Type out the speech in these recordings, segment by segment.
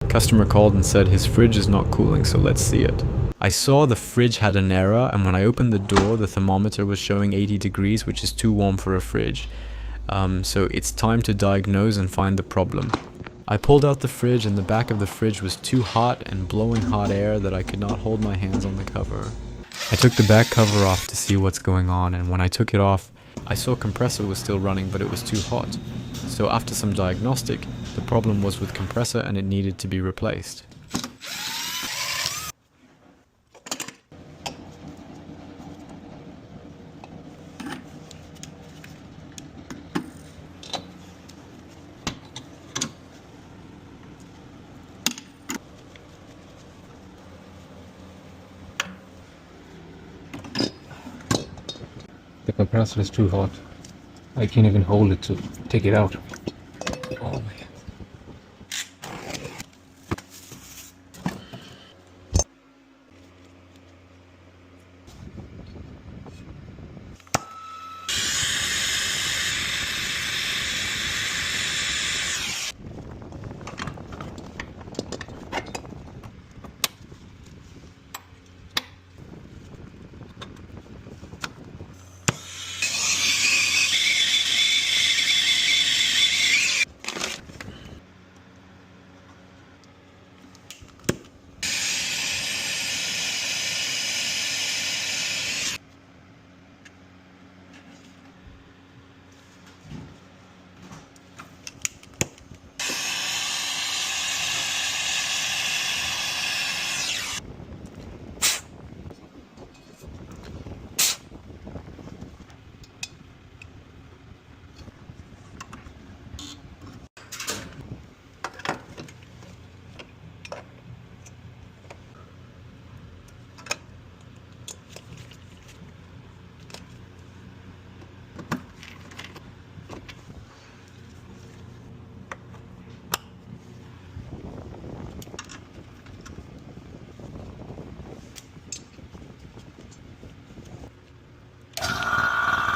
Customer called and said his fridge is not cooling, so let's see it. I saw the fridge had an error, and when I opened the door, the thermometer was showing 80 degrees, which is too warm for a fridge. So it's time to diagnose and find the problem. I pulled out the fridge, and the back of the fridge was too hot and blowing hot air that I could not hold my hands on the cover. I took the back cover off to see what's going on, and when I took it off, I saw compressor was still running, but it was too hot. So after some diagnostic, the problem was with compressor and it needed to be replaced. The compressor is too hot. I can't even hold it to take it out. Oh man.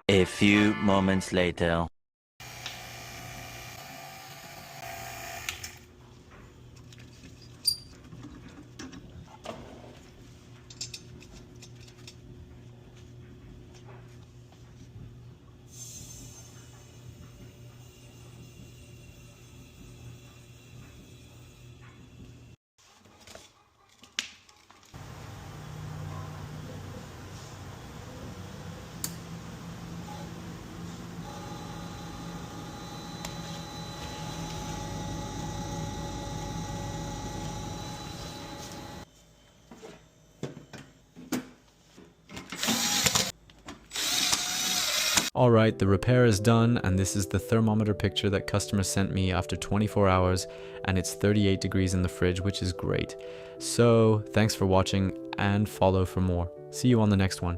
A few moments later. Alright, the repair is done, and this is the thermometer picture that customer sent me after 24 hours, and it's 38 degrees in the fridge, which is great. So, thanks for watching, and follow for more. See you on the next one.